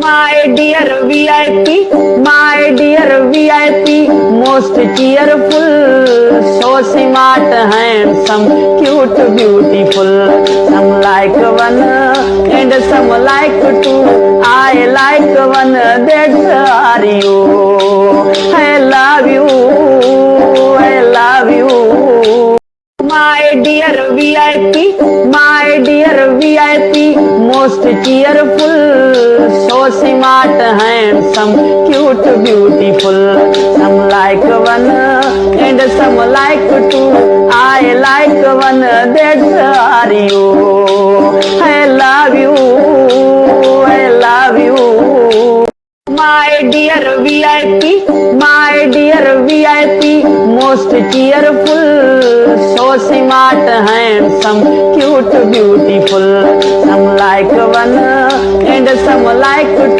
My dear VIP, my dear VIP, most cheerful, so smart, handsome, cute, beautiful. Some like one and some like two. I like one, that's are you. I love you, I love you. My dear VIP, my dear VIP, most cheerful, so smart, handsome, cute, beautiful. Some like one and some like two. I like one, that's are you. I love you, I love you. My dear VIP, my dear VIP, most cheerful, so smart, handsome, cute, beautiful. Some like one and some like two.